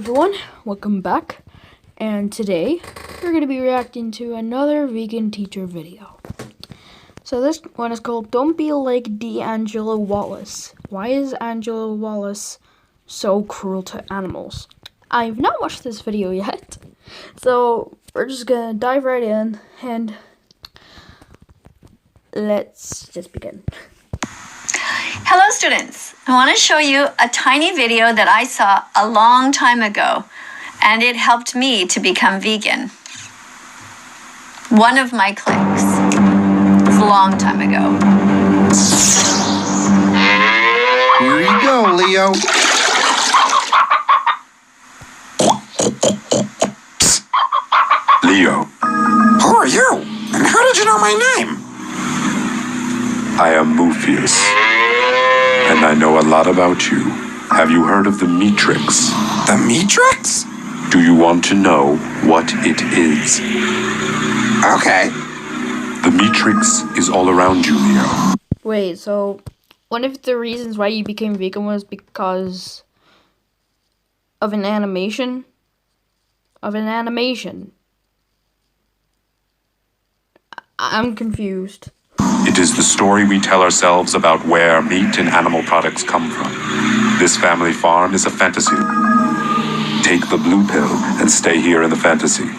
everyone, welcome back, and today we're going to be reacting to another vegan teacher video. So this one is called Don't Be Like D'Angelo Wallace. Why is Angelo Wallace so cruel to animals? I've not watched this video yet, so we're just going to dive right in and let's just begin. Hello students, I want to show you a tiny video that I saw a long time ago, and it helped me to become vegan. One of my clicks. It's a long time ago. Here you go, Leo. Psst. Leo. Who are you? And how did you know my name? I am Mufius, and I know a lot about you. Have you heard of the Matrix? The Matrix? Do you want to know what it is? Okay. The Matrix is all around you, Leo. Wait, so one of the reasons why you became vegan was because of an animation? I'm confused. It is the story we tell ourselves about where meat and animal products come from. This family farm is a fantasy. Take the blue pill and stay here in the fantasy.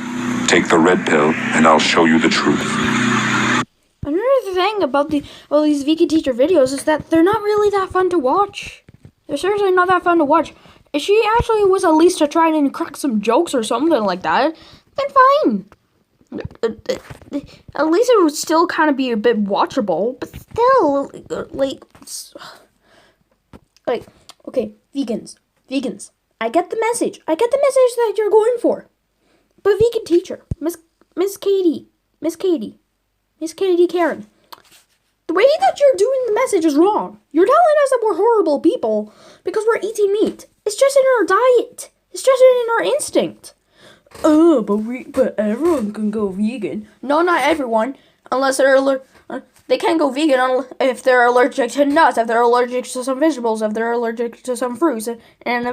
Take the red pill and I'll show you the truth. Another thing about these vegan teacher videos is that they're not really that fun to watch. They're seriously not that fun to watch. If she actually was at least to try and crack some jokes or something like that, then fine. At least it would still kind of be a bit watchable, but still, okay, vegans, I get the message that you're going for, but vegan teacher, Miss Katie Karen, the way that you're doing the message is wrong. You're telling us that we're horrible people because we're eating meat. It's just in our diet. It's just in our instinct. Oh, but everyone can go vegan. No, not everyone, unless they're they can't go vegan if they're allergic to nuts, if they're allergic to some vegetables, if they're allergic to some fruits, and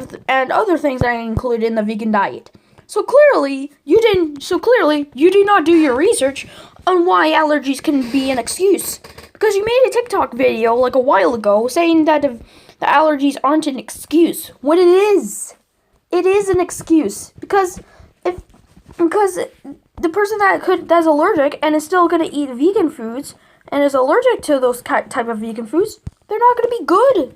other things that are included in the vegan diet. So clearly, you did not do your research on why allergies can be an excuse, because you made a TikTok video like a while ago saying that the allergies aren't an excuse. What it is an excuse because the person that's allergic and is still gonna eat vegan foods and is allergic to those type of vegan foods, they're not gonna be good.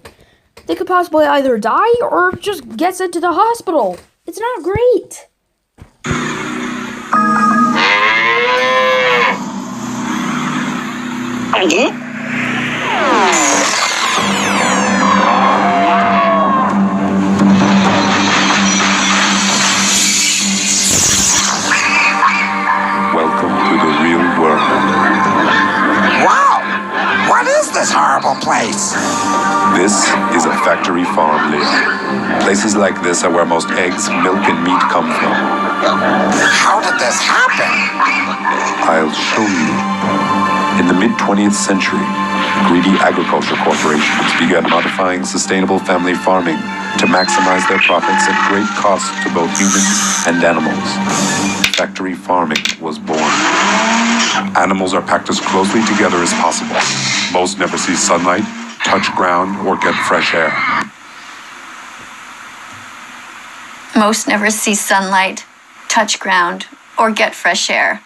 They could possibly either die or just get sent to the hospital. It's not great. Horrible place. This is a factory farm, Leo. Places like this are where most eggs, milk, and meat come from. How did this happen? I'll show you. In the mid-20th century, greedy agriculture corporations began modifying sustainable family farming to maximize their profits at great cost to both humans and animals. Factory farming was born. Animals are packed as closely together as possible. Most never see sunlight, touch ground, or get fresh air. Most never see sunlight, touch ground, or get fresh air.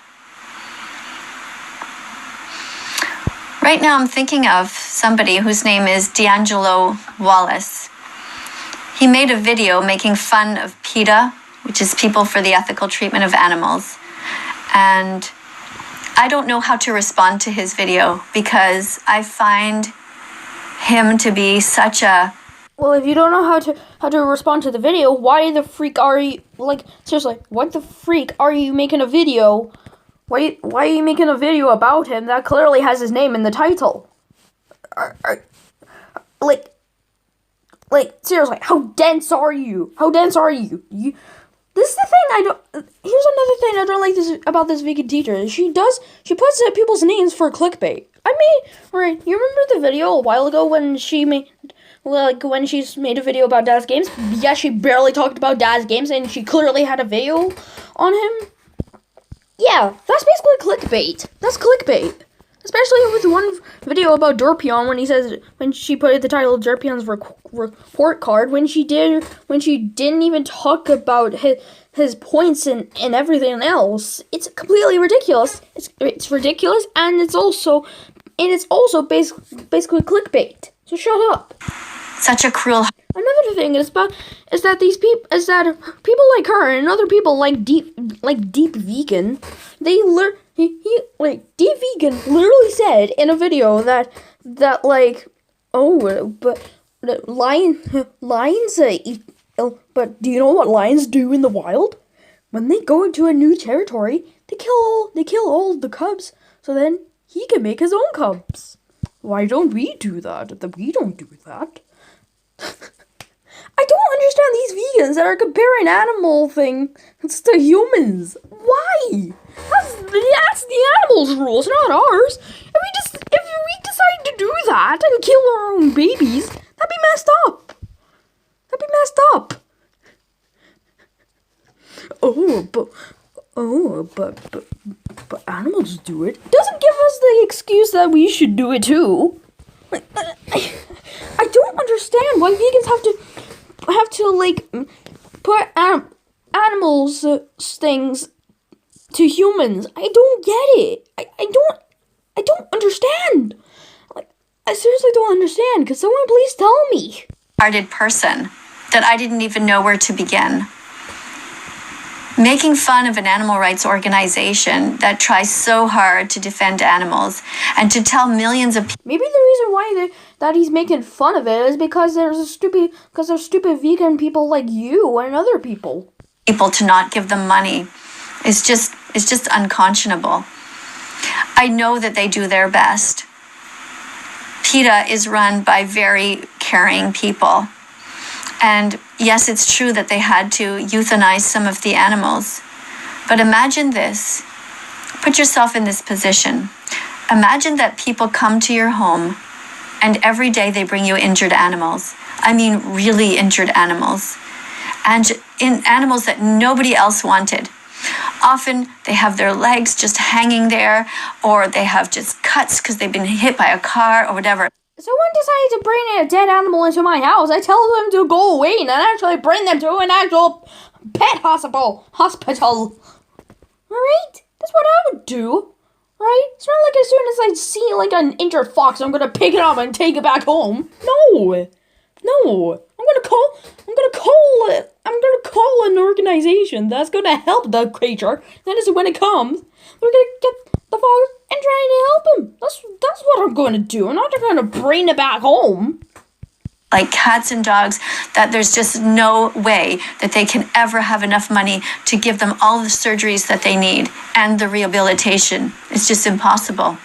Right now I'm thinking of somebody whose name is D'Angelo Wallace. He made a video making fun of PETA, which is People for the Ethical Treatment of Animals. And I don't know how to respond to his video because I find him to be such a... Well, if you don't know how to respond to the video, why the freak are you, seriously, what the freak are you making a video? Why are you making a video about him that clearly has his name in the title? Seriously, how dense are you? This is the thing here's another thing I don't like about this vegan teacher. She puts people's names for clickbait. Right, you remember the video a while ago when she made, when she's made a video about Dad's games? Yeah, she barely talked about Dad's games, and she clearly had a video on him. Yeah, that's basically clickbait. That's clickbait. Especially with one video about Dorpion when she put the title of Dorpion's report card, when she didn't even talk about his points and everything else. It's completely ridiculous. It's ridiculous, and it's also basically clickbait. So shut up. Such a cruel. Another thing is that people like her and other people like Deep Vegan, Deep Vegan literally said in a video that lions but do you know what lions do in the wild? When they go into a new territory, they kill all the cubs, so then he can make his own cubs. Why don't we do that? We don't do that. I don't understand these vegans that are comparing animal things to humans. Why? That's the animals' rules, not ours. If we decide to do that and kill our own babies, that'd be messed up. But animals do it. Doesn't give us the excuse that we should do it too. I don't understand why vegans have to put animals things to humans. I don't get it. I don't understand. I seriously don't understand. Could someone please tell me? Hearted person that I didn't even know where to begin. Making fun of an animal rights organization that tries so hard to defend animals and to tell millions of people. Maybe the reason why that he's making fun of it is because there's stupid vegan people like you and other people To not give them money is just unconscionable. I know that they do their best. PETA is run by very caring people. And yes, it's true that they had to euthanize some of the animals. But imagine this. Put yourself in this position. Imagine that people come to your home and every day they bring you injured animals. I mean, really injured animals. And in animals that nobody else wanted. Often they have their legs just hanging there, or they have just cuts because they've been hit by a car or whatever. Someone decided to bring a dead animal into my house. I tell them to go away and actually bring them to an actual pet hospital. Alright? That's what I would do. Right? It's not like as soon as I see an injured fox, I'm gonna pick it up and take it back home. No. I'm gonna call an organization that's gonna help the creature. That is when it comes, we're gonna get the fox and trying to help him. That's what I'm gonna do. I'm not gonna bring it back home. Like cats and dogs, that there's just no way that they can ever have enough money to give them all the surgeries that they need and the rehabilitation. It's just impossible.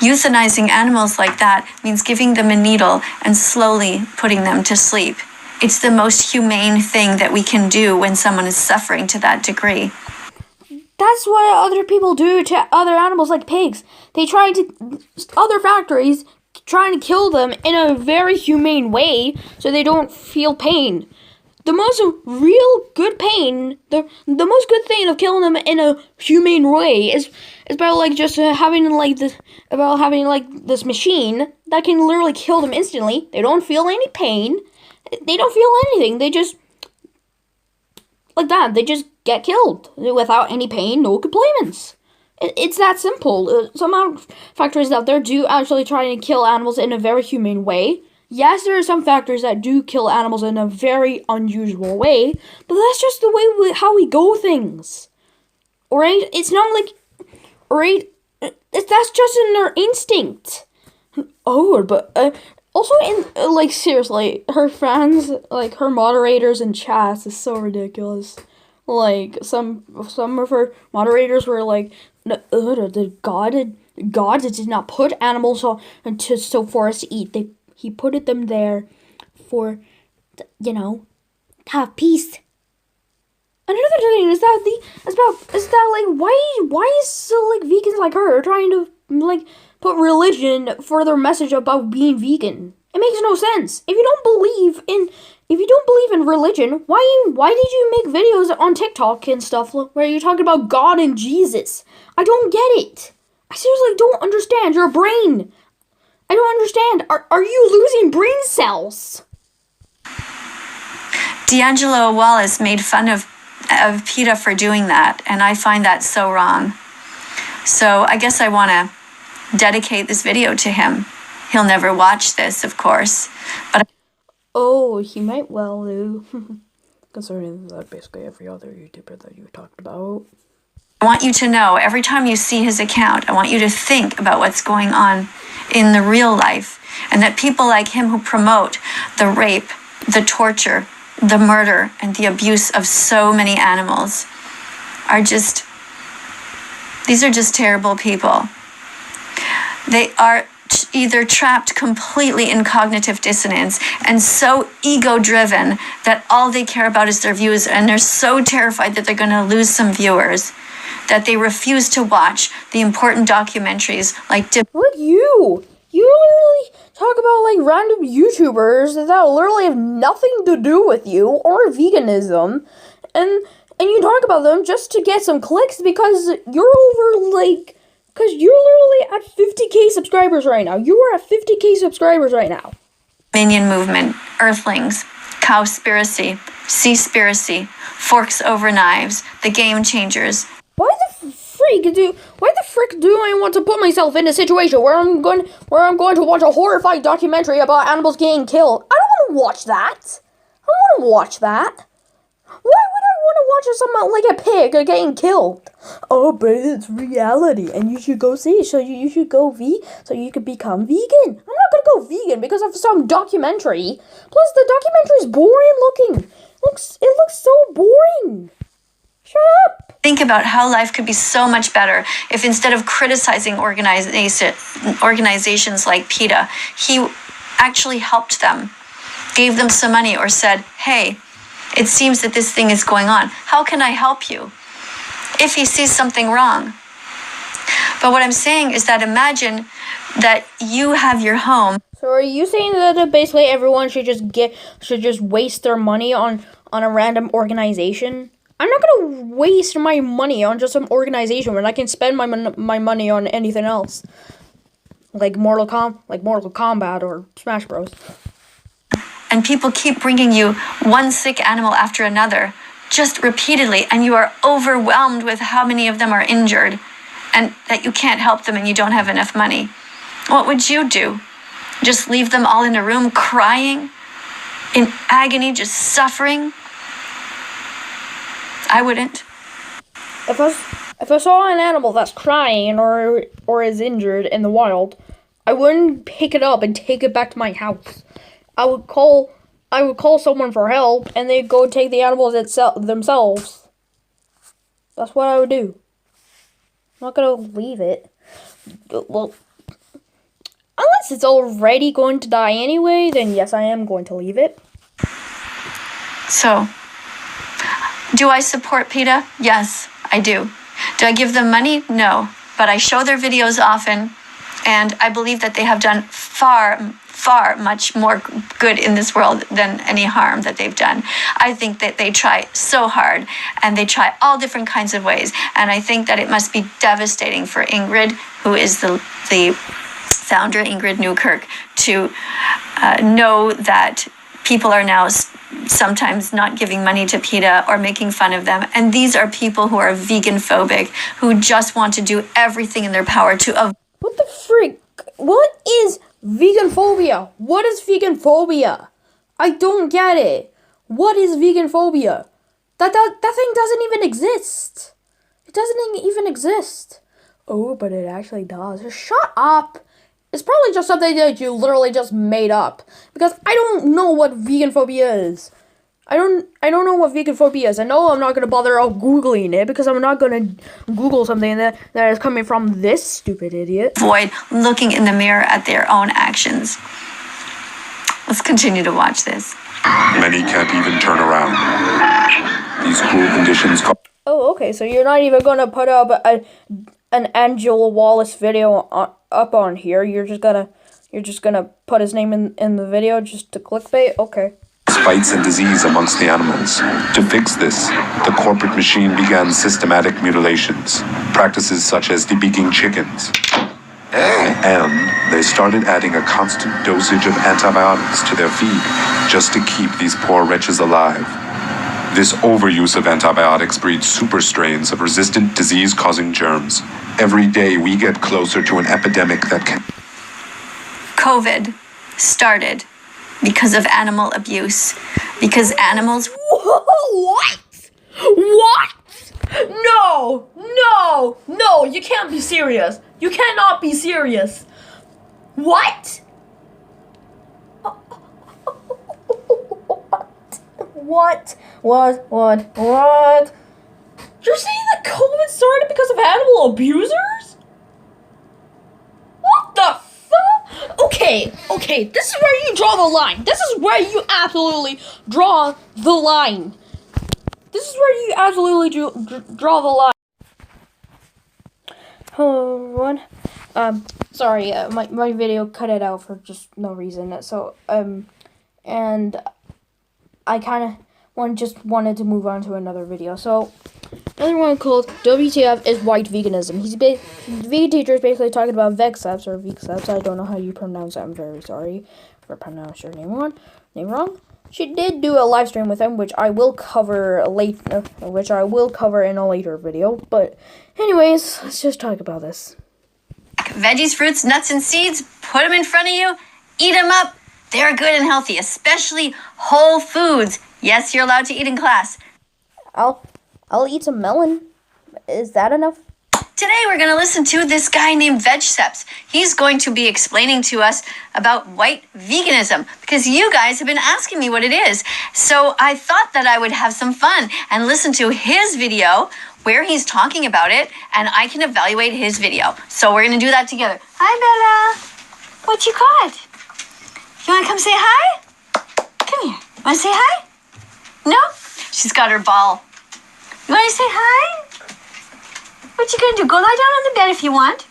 Euthanizing animals like that means giving them a needle and slowly putting them to sleep. It's the most humane thing that we can do when someone is suffering to that degree. That's what other people do to other animals like pigs. Other factories trying to kill them in a very humane way so they don't feel pain. The most real good pain, the most good thing of killing them in a humane way is about just having this machine that can literally kill them instantly. They don't feel any pain. They don't feel anything. They just they just get killed without any pain, no complaints. It's that simple. Some factories out there do actually try to kill animals in a very humane way. Yes, there are some factories that do kill animals in a very unusual way, but that's just the way how we go things. Right? It's not right? That's just in their instinct. Oh, but also seriously, her fans, her moderators and chats is so ridiculous. Some of her moderators were God did not put animals for us to eat. He put them there for, to have peace. Another thing is why is vegans like her trying to put religion for their message about being vegan. It makes no sense. If you don't believe in religion, why did you make videos on TikTok and stuff where you're talking about God and Jesus? I don't get it. I seriously don't understand your brain. I don't understand. Are you losing brain cells? D'Angelo Wallace made fun of PETA for doing that, and I find that so wrong. So I guess I want to dedicate this video to him. He'll never watch this, of course, but oh, he might well do. Concerning that basically every other YouTuber that you talked about. I want you to know, every time you see his account, I want you to think about what's going on in the real life, and that people like him who promote the rape, the torture, the murder, and the abuse of so many animals these are just terrible people. They are either trapped completely in cognitive dissonance and so ego-driven that all they care about is their views, and they're so terrified that they're going to lose some viewers that they refuse to watch the important documentaries like Look, you literally talk about like random YouTubers that literally have nothing to do with you or veganism, and you talk about them just to get some clicks because you're because you're literally at 50k subscribers right now. You are at 50k subscribers right now. Minion Movement, Earthlings, Cowspiracy, Seaspiracy, Forks Over Knives, The Game Changers. Why the frick do I want to put myself in a situation where I'm going to watch a horrifying documentary about animals getting killed? I don't want to watch that. I don't want to watch that. Why would I want to watch something like a pig getting killed? Oh, but it's reality, and you should go see. So you should go so you could become vegan. I'm not gonna go vegan because of some documentary. Plus, the documentary is boring looking. It looks so boring. Shut up. Think about how life could be so much better if instead of criticizing organizations like PETA, he actually helped them, gave them some money, or said, hey, it seems that this thing is going on. How can I help you? If he sees something wrong. But what I'm saying is that imagine that you have your home. So are you saying that basically everyone should just waste their money on a random organization? I'm not gonna waste my money on just some organization when I can spend my money on anything else, like Mortal Kombat or Smash Bros. And people keep bringing you one sick animal after another, just repeatedly, and you are overwhelmed with how many of them are injured, and that you can't help them and you don't have enough money. What would you do? Just leave them all in a room crying, in agony, just suffering? I wouldn't. If I saw an animal that's crying or is injured in the wild, I wouldn't pick it up and take it back to my house. I would call someone for help, and they'd go take the animals themselves. That's what I would do. I'm not gonna leave it. Well, unless it's already going to die anyway, then yes, I am going to leave it. So, do I support PETA? Yes, I do. Do I give them money? No. But I show their videos often, and I believe that they have done far much more good in this world than any harm that they've done. I think that they try so hard, and they try all different kinds of ways, and I think that it must be devastating for Ingrid, who is the founder, Ingrid Newkirk, to know that people are now sometimes not giving money to PETA or making fun of them. And these are people who are vegan phobic, who just want to do everything in their power to avoid. What the freak? What is vegan phobia? What is vegan phobia? I don't get it. What is vegan phobia? That thing doesn't even exist. It doesn't even exist. Oh, but it actually does. Shut up. It's probably just something that you literally just made up. Because I don't know what vegan phobia is. I don't know what vegan phobia is. I know I'm not going to bother out Googling it because I'm not going to Google something that is coming from this stupid idiot. Avoid looking in the mirror at their own actions. Let's continue to watch this. Many can't even turn around. These cruel conditions. Oh, okay. So you're not even going to put up an Angela Wallace video up on here. You're just gonna put his name in the video just to clickbait? Okay. Fights and disease amongst the animals. To fix this, the corporate machine began systematic mutilations, practices such as debeaking chickens. And they started adding a constant dosage of antibiotics to their feed just to keep these poor wretches alive. This overuse of antibiotics breeds super strains of resistant disease-causing germs. Every day we get closer to an epidemic that can... COVID started because of animal abuse. Because animals... What? What? No! No! No! You can't be serious! You cannot be serious! What? What? What? You're saying that COVID started because of animal abusers? What the fuck? Okay, this is where you draw the line. This is where you absolutely draw the line. This is where you absolutely draw the line. Hello, everyone. Sorry, my video cut it out for just no reason. So, and I kind of wanted to move on to another video. So, another one called WTF is White Veganism. The vegan teacher is basically talking about Vexeps or Vexeps. I don't know how you pronounce it. I'm very sorry for pronouncing your name wrong. She did do a live stream with him, which I will cover in a later video. But anyways, let's just talk about this. Veggies, fruits, nuts, and seeds, put them in front of you, eat them up. They're good and healthy, especially whole foods. Yes, you're allowed to eat in class. I'll eat some melon. Is that enough? Today we're going to listen to this guy named Vegseps. He's going to be explaining to us about white veganism because you guys have been asking me what it is. So I thought that I would have some fun and listen to his video where he's talking about it, and I can evaluate his video. So we're going to do that together. Hi, Bella. What you got? You want to come say hi? Come here. Want to say hi? No? She's got her ball. You want to say hi? What you gonna do? Go lie down on the bed if you want.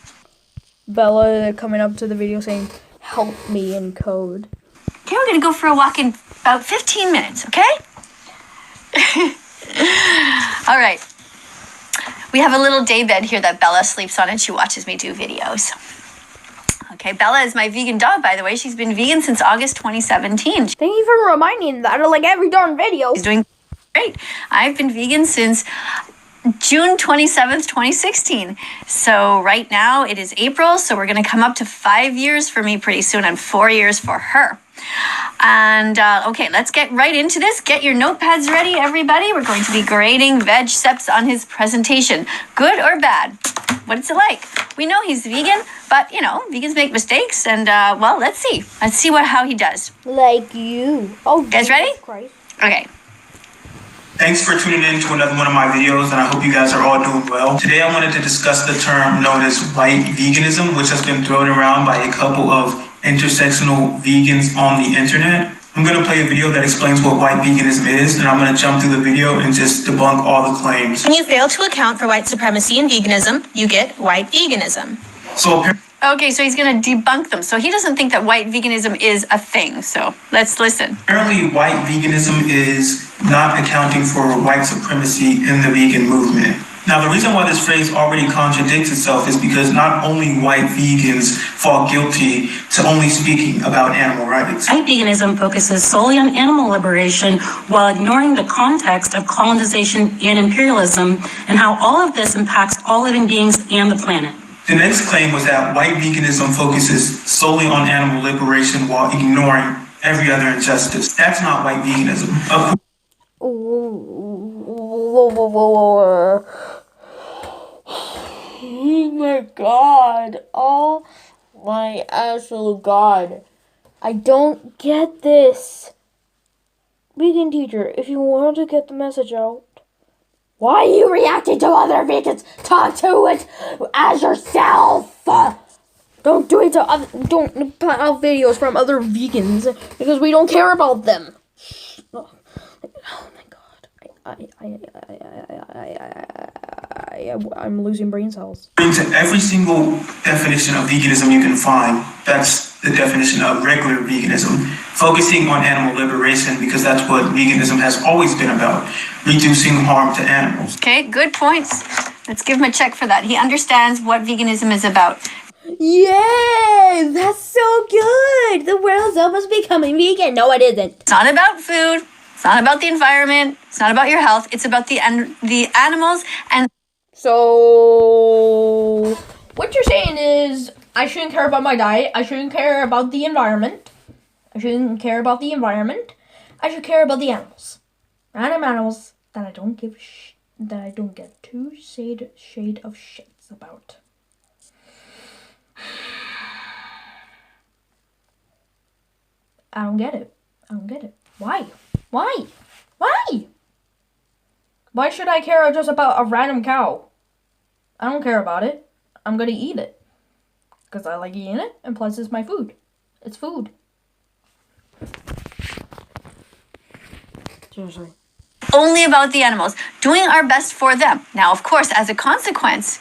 Bella coming up to the video saying, "Help me in code." Okay, we're gonna go for a walk in about 15 minutes, okay? All right. We have a little day bed here that Bella sleeps on and she watches me do videos. Okay, Bella is my vegan dog, by the way. She's been vegan since August 2017. Thank you for reminding that, like every darn video. She's doing great. I've been vegan since June 27th, 2016. So right now it is April, so we're going to come up to 5 years for me pretty soon and 4 years for her. And okay, let's get right into this. Get your notepads ready, everybody. We're going to be grading Vegseps on his presentation. Good or bad? What is it like? We know he's vegan, but you know, vegans make mistakes, and well, let's see. Let's see how he does. Like you. Oh, guys ready? Christ. Okay. Thanks for tuning in to another one of my videos, and I hope you guys are all doing well. Today I wanted to discuss the term known as white veganism, which has been thrown around by a couple of intersectional vegans on the internet. I'm going to play a video that explains what white veganism is, and I'm going to jump through the video and just debunk all the claims. When you fail to account for white supremacy and veganism, you get white veganism. Okay, so he's going to debunk them. So he doesn't think that white veganism is a thing. So let's listen. Apparently, white veganism is not accounting for white supremacy in the vegan movement. Now, the reason why this phrase already contradicts itself is because not only white vegans fall guilty to only speaking about animal rights. White veganism focuses solely on animal liberation while ignoring the context of colonization and imperialism and how all of this impacts all living beings and the planet. The next claim was that white veganism focuses solely on animal liberation while ignoring every other injustice. That's not white veganism. Oh my god. Oh my absolute god. I don't get this. Vegan teacher, if you want to get the message out, why are you reacting to other vegans? Talk to it as yourself. Don't do it to other. Don't put out videos from other vegans because we don't care about them. Oh my god. I'm losing brain cells. According to every single definition of veganism you can find, that's the definition of regular veganism, focusing on animal liberation because that's what veganism has always been about, reducing harm to animals. Okay, good points. Let's give him a check for that. He understands what veganism is about. Yay! That's so good! The world's almost becoming vegan. No, it isn't. It's not about food. It's not about the environment. It's not about your health. It's about the animals and... So, what you're saying is, I shouldn't care about my diet. I shouldn't care about the environment. I shouldn't care about the environment. I should care about the animals. Random animals that I don't give that I don't get two shade of shits about. I don't get it. I don't get it. Why? Why? Why? Why should I care just about a random cow? I don't care about it. I'm gonna eat it. Because I like eating it, and plus it's my food. It's food. Seriously. only about the animals, doing our best for them. Now, of course, as a consequence,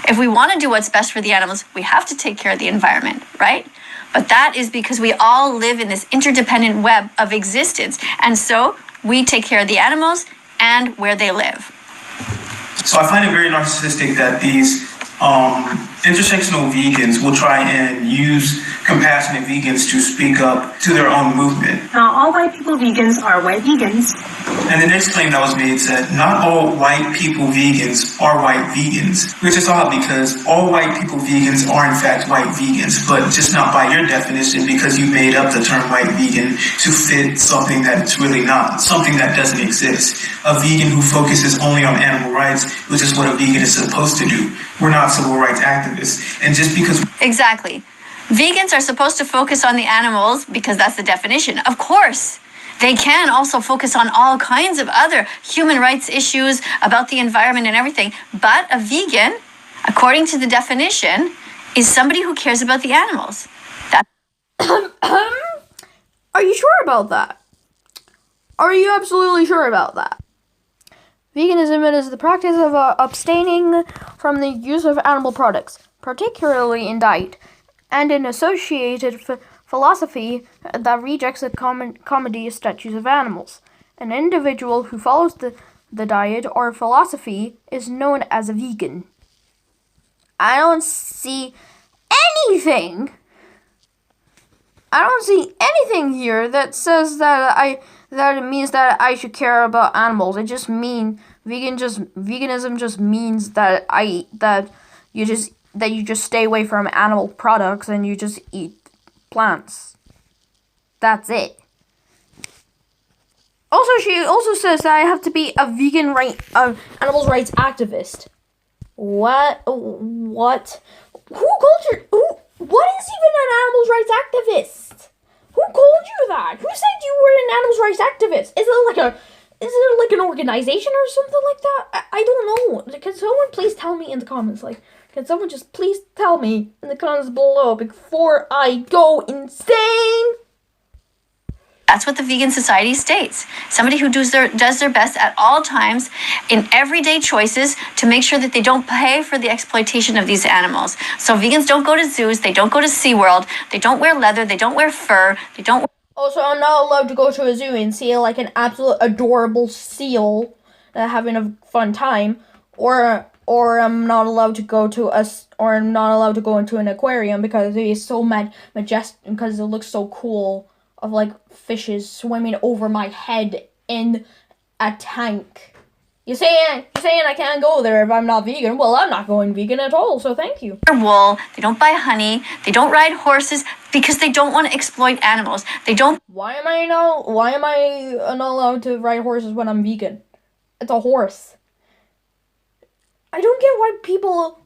if we want to do what's best for the animals, we have to take care of the environment, right? But that is because we all live in this interdependent web of existence. And so we take care of the animals and where they live. So I find it very narcissistic that these intersectional vegans will try and use compassionate vegans to speak up to their own movement. Not all white people vegans are white vegans. And the next claim that was made said, not all white people vegans are white vegans, which is odd because all white people vegans are in fact white vegans, but just not by your definition because you made up the term white vegan to fit something that it's really not, something that doesn't exist. A vegan who focuses only on animal rights, which is what a vegan is supposed to do. We're not civil rights activists. And just because... Exactly. Vegans are supposed to focus on the animals because that's the definition. Of course. They can also focus on all kinds of other human rights issues about the environment and everything. But a vegan, according to the definition, is somebody who cares about the animals. Are you sure about that? Are you absolutely sure about that? Veganism is the practice of abstaining from the use of animal products, particularly in diet, and an associated philosophy that rejects the commodity statues of animals. An individual who follows the diet or philosophy is known as a vegan. I don't see anything here that says that it means that I should care about animals. It just means veganism just means that you just stay away from animal products and you just eat plants. That's it. Also, she also says that I have to be a vegan animals rights activist. What? What is even an animals rights activist? Who called you that? Who said you were an animals rights activist? Is it like an organization or something like that? I don't know. Can someone please tell me in the comments? Can someone just please tell me in the comments below before I go insane? That's what the Vegan Society states. Somebody who does their best at all times in everyday choices to make sure that they don't pay for the exploitation of these animals. So vegans don't go to zoos, they don't go to SeaWorld, they don't wear leather, they don't wear fur, they don't... Also, I'm not allowed to go to a zoo and see like an absolute adorable seal having a fun time, or I'm not allowed to go into an aquarium because it is so majestic, because it looks so cool, of like fishes swimming over my head in a tank. You're saying I can't go there if I'm not vegan? Well, I'm not going vegan at all, so thank you. Wool, they don't buy honey, they don't ride horses because they don't want to exploit animals. They don't... Why am I not allowed to ride horses when I'm vegan? It's a horse. I don't get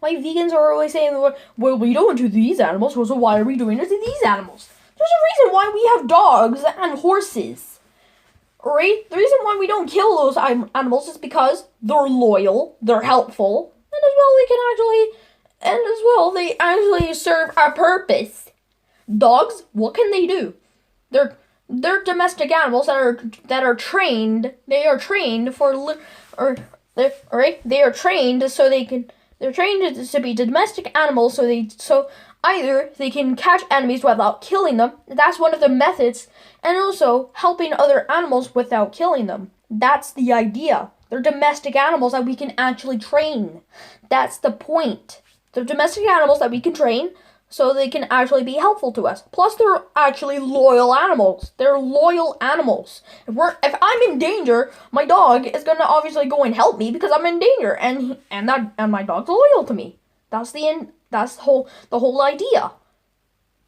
why vegans are always saying, well, we don't do these animals, so why are we doing it to these animals? There's a reason why we have dogs and horses. Alright? The reason why we don't kill those animals is because they're loyal, they're helpful, and they actually serve a purpose. Dogs, what can they do? They're domestic animals that are trained. They are trained They are trained so they're trained to be domestic animals, so either they can catch enemies without killing them. That's one of the methods, and also helping other animals without killing them. That's the idea. They're domestic animals that we can actually train. That's the point. They're domestic animals that we can train so they can actually be helpful to us. Plus, they're actually loyal animals. They're loyal animals. If I'm in danger, my dog is gonna obviously go and help me because I'm in danger, and my dog's loyal to me. That's the end. That's the whole idea.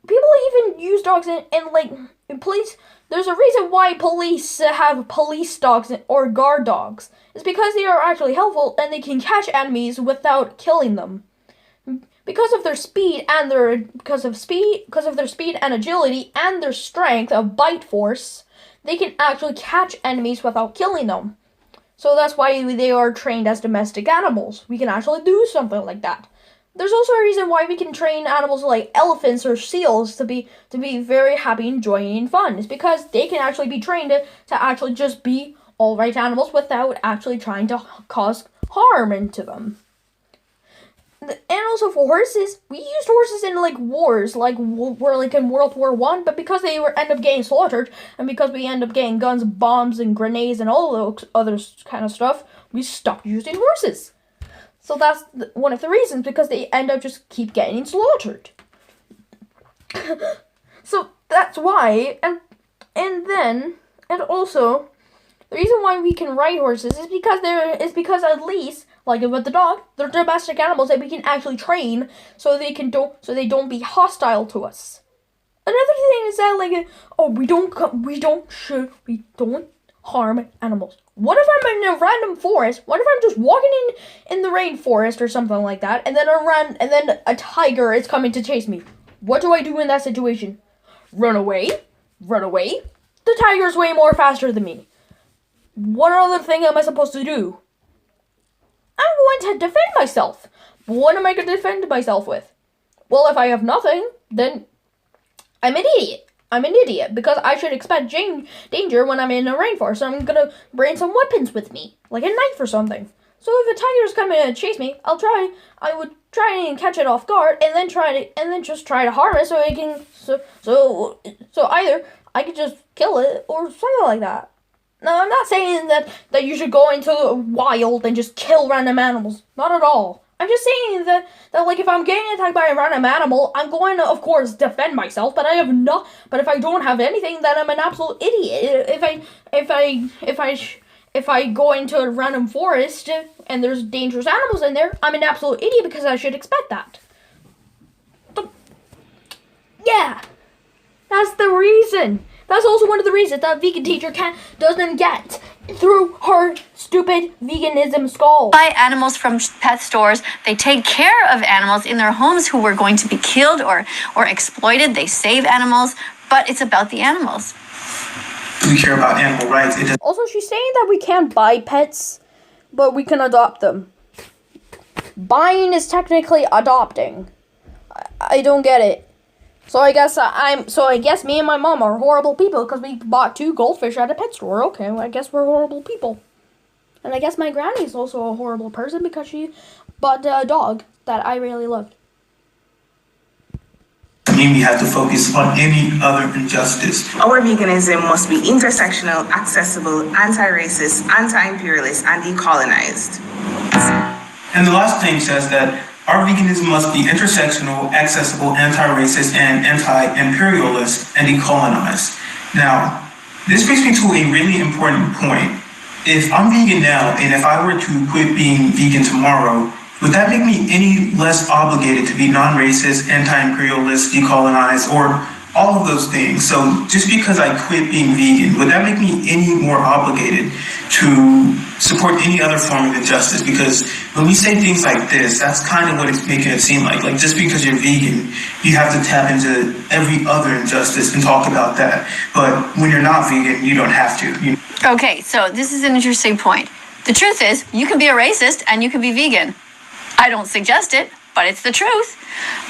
People even use dogs in police. There's a reason why police have police dogs or guard dogs. It's because they are actually helpful and they can catch enemies without killing them. Because of their speed and their speed and agility and their strength of bite force, they can actually catch enemies without killing them. So that's why they are trained as domestic animals. We can actually do something like that. There's also a reason why we can train animals like elephants or seals to be very happy, enjoying, and fun. It's because they can actually be trained to actually just be alright animals without actually trying to cause harm into them. And also for horses, we used horses in wars, we're in World War I, but because they end up getting slaughtered, and because we end up getting guns, bombs, and grenades, and all those other kind of stuff, we stopped using horses. So that's one of the reasons, because they end up just keep getting slaughtered. So that's why, and also, the reason why we can ride horses is because at least, like with the dog, they're domestic animals that we can actually train so they don't be hostile to us. Another thing is that we don't harm animals. What if I'm in a random forest? What if I'm just walking in the rainforest or something like that, and then a tiger is coming to chase me? What do I do in that situation? Run away? The tiger's way more faster than me. What other thing am I supposed to do? I'm going to defend myself. What am I going to defend myself with? Well, if I have nothing, then I'm an idiot. I'm an idiot because I should expect danger when I'm in a rainforest. So I'm gonna bring some weapons with me, like a knife or something. So if a tiger's coming to chase me, I would try and catch it off guard, and then just try to harm it so it can. So either I could just kill it or something like that. Now, I'm not saying that you should go into the wild and just kill random animals. Not at all. I'm just saying that if I'm getting attacked by a random animal, I'm going to, of course, defend myself. But But if I don't have anything, then I'm an absolute idiot. If I go into a random forest and there's dangerous animals in there, I'm an absolute idiot because I should expect that. But, yeah, that's the reason. That's also one of the reasons that vegan teacher doesn't get through her stupid veganism skull. Buy animals from pet stores. They take care of animals in their homes who were going to be killed or exploited. They save animals, but it's about the animals. We care about animal rights. Also, she's saying that we can't buy pets, but we can adopt them. Buying is technically adopting. I don't get it. So I guess me and my mom are horrible people because we bought 2 goldfish at a pet store. Okay, well, I guess we're horrible people. And I guess my granny's also a horrible person because she bought a dog that I really loved. I mean, we have to focus on any other injustice. Our veganism must be intersectional, accessible, anti-racist, anti-imperialist, and decolonized. And the last thing says that our veganism must be intersectional, accessible, anti-racist, and anti-imperialist, and decolonized. Now, this brings me to a really important point. If I'm vegan now, and if I were to quit being vegan tomorrow, would that make me any less obligated to be non-racist, anti-imperialist, decolonized, or all of those things? So just because I quit being vegan, would that make me any more obligated to support any other form of injustice? Because when we say things like this, that's kind of what it's making it seem like. Like, just because you're vegan, you have to tap into every other injustice and talk about that. But when you're not vegan, you don't have to. Okay, so this is an interesting point. The truth is, you can be a racist and you can be vegan. I don't suggest it, but it's the truth.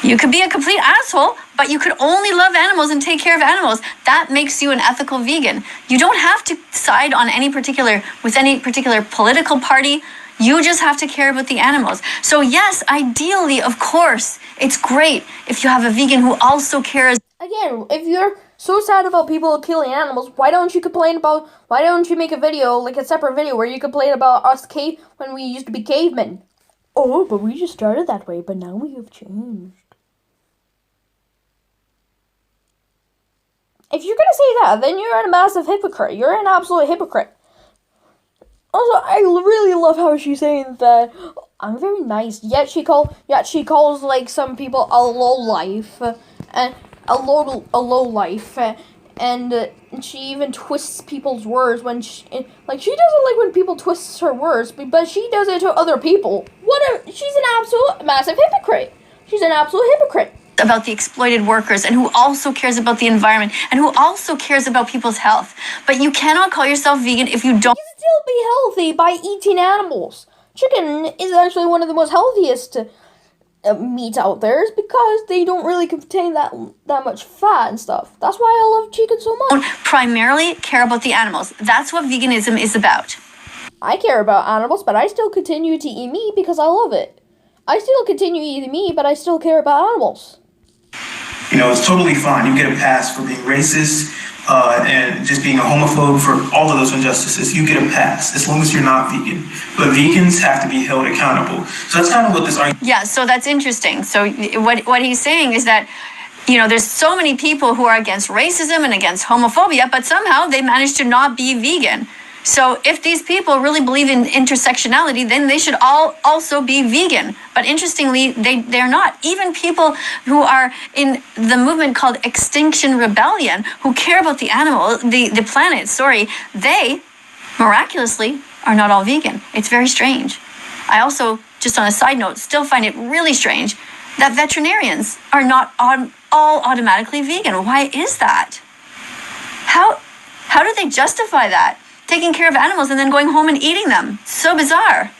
You could be a complete asshole, but you could only love animals and take care of animals. That makes you an ethical vegan. You don't have to side on any particular political party. You just have to care about the animals. So yes, ideally, of course, it's great if you have a vegan who also cares. Again, if you're so sad about people killing animals, why don't you make a video, like a separate video, where you complain about us when we used to be cavemen? Oh, but we just started that way, but now we have changed. If you're gonna say that, then you're a massive hypocrite. You're an absolute hypocrite. Also, I really love how she's saying that I'm very nice. Yet she calls like some people a low life, and a low life, and she even twists people's words when she doesn't like when people twist her words, but she does it to other people. She's an absolute massive hypocrite. She's an absolute hypocrite. About the exploited workers, and who also cares about the environment, and who also cares about people's health. But you cannot call yourself vegan if you don't. You can still be healthy by eating animals. Chicken is actually one of the most healthiest meat out there, is because they don't really contain that much fat and stuff. That's why I love chicken so much. Primarily care about the animals. That's what veganism is about. I care about animals, but I still continue to eat meat because I love it. I still continue eating meat, but I still care about animals. You know, it's totally fine. You get a pass for being racist and just being a homophobe, for all of those injustices. You get a pass as long as you're not vegan. But vegans have to be held accountable. So that's kind of what this argument. Yeah, so that's interesting. So what he's saying is that, you know, there's so many people who are against racism and against homophobia, but somehow they manage to not be vegan. So if these people really believe in intersectionality, then they should all also be vegan. But interestingly, they're not. Even people who are in the movement called Extinction Rebellion, who care about the the planet, they miraculously are not all vegan. It's very strange. I also, just on a side note, still find it really strange that veterinarians are not all automatically vegan. Why is that? How do they justify that? Taking care of animals and then going home and eating them. So bizarre.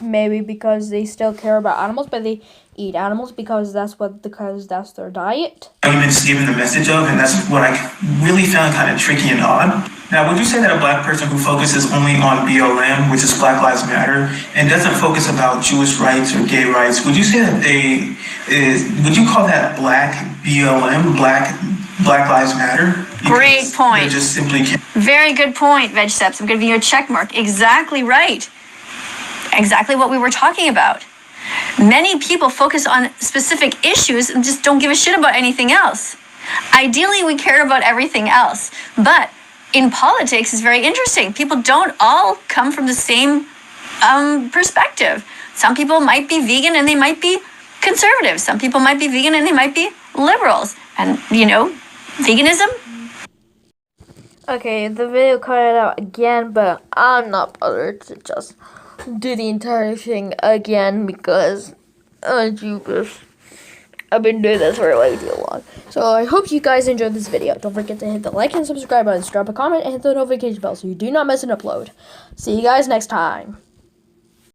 Maybe because they still care about animals, but they eat animals because that's their diet. Arguments given the message of, and that's what I really found kind of tricky and odd. Now, would you say that a black person who focuses only on BLM, which is Black Lives Matter, and doesn't focus about Jewish rights or gay rights, would you say that would you call that black BLM, Black Lives Matter? Great point. Just simply very good point, VegSteps. I'm giving you a check mark. Exactly right. Exactly what we were talking about. Many people focus on specific issues and just don't give a shit about anything else. Ideally, we care about everything else. But in politics, it's very interesting. People don't all come from the same perspective. Some people might be vegan and they might be conservative. Some people might be vegan and they might be liberals. And, you know, veganism. Okay, the video cut it out again, but I'm not bothered to just do the entire thing again because, Jesus, I've been doing this for way too long. So I hope you guys enjoyed this video. Don't forget to hit the like and subscribe buttons, drop a comment, and hit the notification bell so you do not miss an upload. See you guys next time.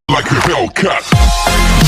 Like a Hellcat.